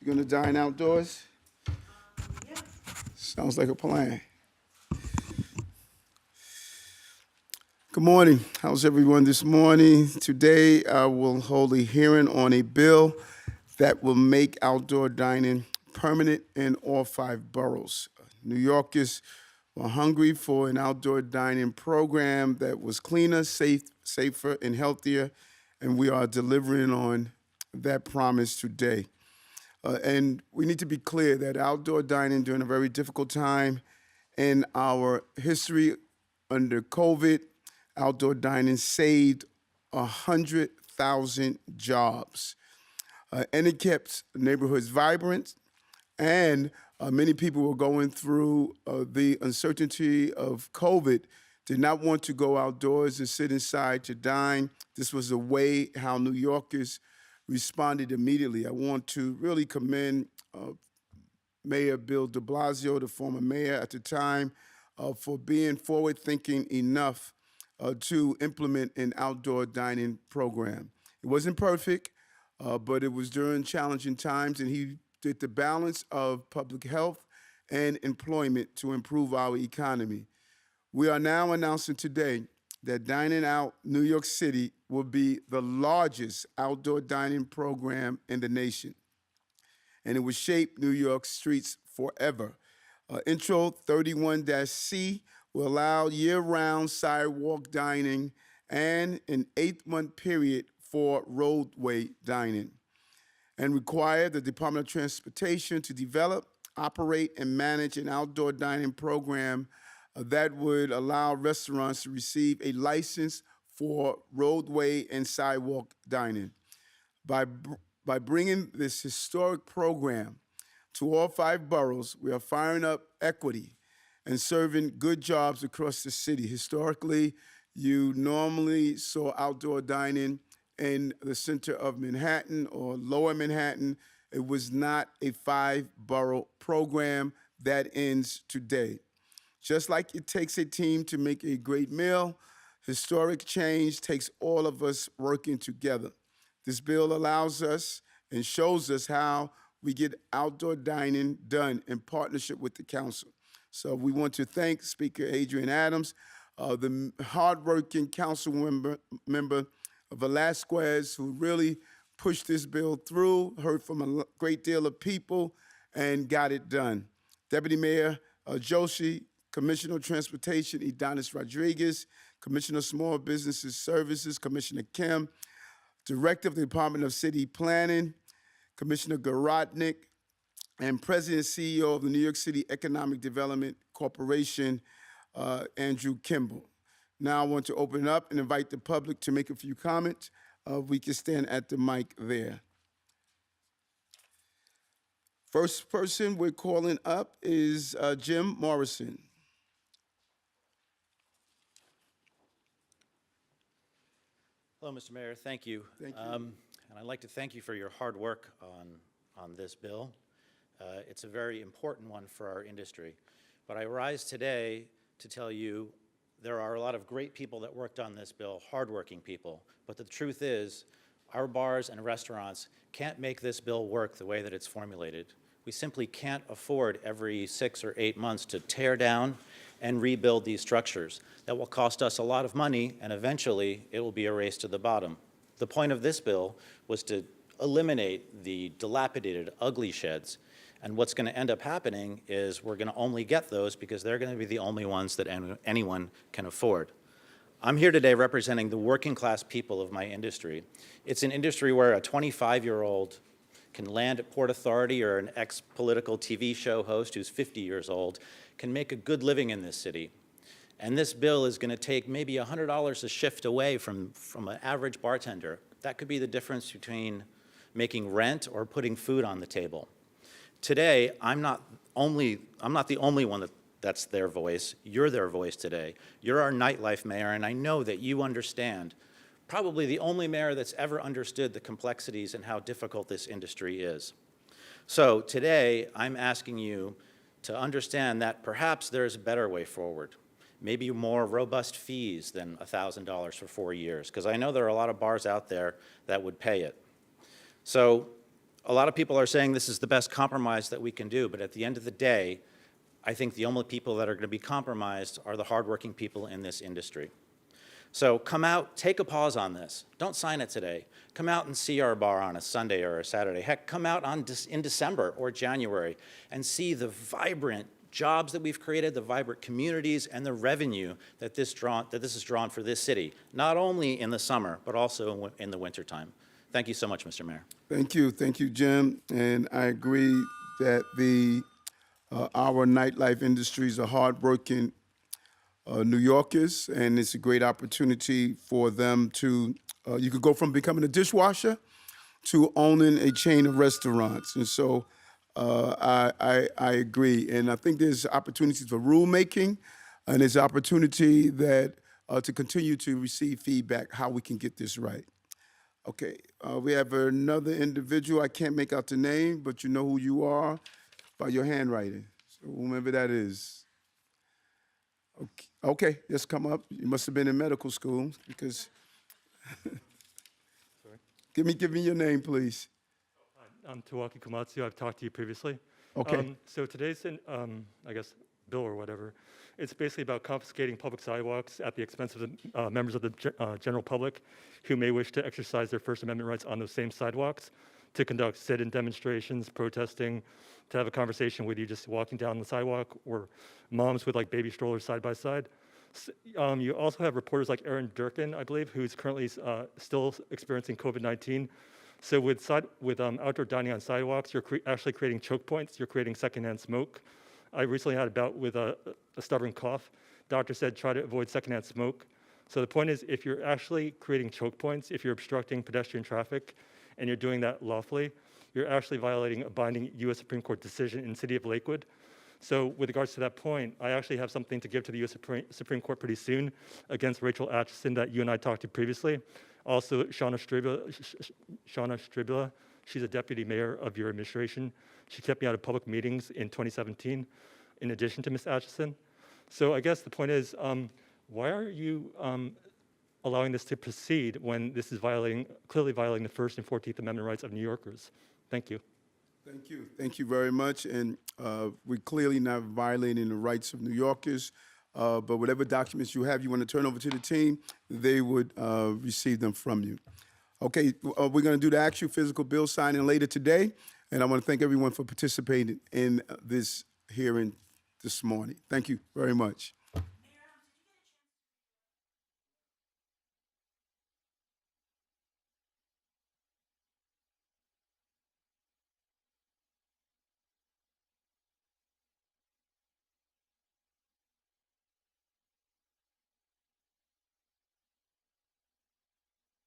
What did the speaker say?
You gonna dine outdoors? Sounds like a plan. Good morning. How's everyone this morning? Today, I will hold a hearing on a bill that will make outdoor dining permanent in all 5 boroughs. New Yorkers were hungry for an outdoor dining program that was cleaner, safer, and healthier, and we are delivering on that promise today. And we need to be clear that outdoor dining during a very difficult time in our history under COVID, outdoor dining saved 100,000 jobs. And it kept neighborhoods vibrant, and many people were going through the uncertainty of COVID, did not want to go outdoors and sit inside to dine. This was a way how New Yorkers responded immediately. I want to really commend Mayor Bill de Blasio, the former mayor at the time, for being forward-thinking enough to implement an outdoor dining program. It wasn't perfect, but it was during challenging times, and he did the balance of public health and employment to improve our economy. We are now announcing today that Dining Out New York City will be the largest outdoor dining program in the nation, and it will shape New York streets forever. Intro 31-C will allow year-round sidewalk dining and an 8-month period for roadway dining, and require the Department of Transportation to develop, operate, and manage an outdoor dining program that would allow restaurants to receive a license for roadway and sidewalk dining. By bringing this historic program to all 5 boroughs, we are firing up equity and serving good jobs across the city. Historically, you normally saw outdoor dining in the center of Manhattan or lower Manhattan. It was not a 5-borough program. That ends today. Just like it takes a team to make a great meal, historic change takes all of us working together. This bill allows us and shows us how we get outdoor dining done in partnership with the council. So we want to thank Speaker Adrian Adams, the hardworking council member Velasquez, who really pushed this bill through, heard from a great deal of people, and got it done. Deputy Mayor Joshi, Commissioner of Transportation Edonis Rodriguez, Commissioner of Small Businesses Services Commissioner Kim, Director of the Department of City Planning Commissioner Garodnick, and President and CEO of the New York City Economic Development Corporation, Andrew Kimball. Now I want to open it up and invite the public to make a few comments. We can stand at the mic there. First person we're calling up is Jim Morrison. Hello, Mr. Mayor. Thank you. Thank you. And I'd like to thank you for your hard work on this bill. It's a very important one for our industry. But I rise today to tell you there are a lot of great people that worked on this bill, hardworking people. But the truth is, our bars and restaurants can't make this bill work the way that it's formulated. We simply can't afford every 6 or 8 months to tear down and rebuild these structures. That will cost us a lot of money, and eventually it will be a race to the bottom. The point of this bill was to eliminate the dilapidated, ugly sheds. And what's going to end up happening is we're going to only get those because they're going to be the only ones that anyone can afford. I'm here today representing the working class people of my industry. It's an industry where a 25-year-old can land at Port Authority, or an ex-political TV show host who's 50 years old can make a good living in this city. And this bill is going to take maybe $100 a shift away from an average bartender. That could be the difference between making rent or putting food on the table. Today, I'm not the only one that's their voice. You're their voice today. You're our nightlife mayor, and I know that you understand, probably the only mayor that's ever understood the complexities and how difficult this industry is. So today, I'm asking you to understand that perhaps there's a better way forward. Maybe more robust fees than $1,000 for 4 years, because I know there are a lot of bars out there that would pay it. So A lot of people are saying this is the best compromise that we can do, but at the end of the day, I think the only people that are going to be compromised are the hardworking people in this industry. So come out, take a pause on this. Don't sign it today. Come out and see our bar on a Sunday or a Saturday. Heck, come out in December or January and see the vibrant jobs that we've created, the vibrant communities, and the revenue that this has drawn for this city, not only in the summer, but also in the wintertime. Thank you so much, Mr. Mayor. Thank you, Jim. And I agree that our nightlife industries are hardworking New Yorkers, and it's a great opportunity for them to, you could go from becoming a dishwasher to owning a chain of restaurants. And so I agree. And I think there's opportunities for rulemaking, and there's opportunity that to continue to receive feedback how we can get this right. Okay, we have another individual. I can't make out the name, but you know who you are by your handwriting. So whomever that is. Okay, just come up. You must have been in medical school because. Sorry. Give me your name, please. I'm Tawaki Komatsu. I've talked to you previously. Okay. So today's, I guess, bill or whatever, it's basically about confiscating public sidewalks at the expense of the members of the general public who may wish to exercise their First Amendment rights on those same sidewalks to conduct sit-in demonstrations, protesting, to have a conversation with you just walking down the sidewalk, or moms with like baby strollers side by side. You also have reporters like Aaron Durkin, I believe, who's currently still experiencing COVID-19. So with outdoor dining on sidewalks, you're actually creating choke points. You're creating secondhand smoke. I recently had a bout with a stubborn cough. Doctor said try to avoid secondhand smoke. So the point is, if you're actually creating choke points, if you're obstructing pedestrian traffic, and you're doing that lawfully, you're actually violating a binding U.S. Supreme Court decision in the city of Lakewood. So with regards to that point, I actually have something to give to the U.S. Supreme Court pretty soon against Rachel Atchison that you and I talked to previously. Also, Shauna Stribula, she's a deputy mayor of your administration. She kept me out of public meetings in 2017, in addition to Ms. Atchison. So I guess the point is, why are you allowing this to proceed when this is clearly violating the First and 14th Amendment rights of New Yorkers? Thank you. Thank you very much. And we're clearly not violating the rights of New Yorkers, but whatever documents you have you want to turn over to the team, they would receive them from you. Okay, we're going to do the actual physical bill signing later today, and I want to thank everyone for participating in this hearing this morning. Thank you very much.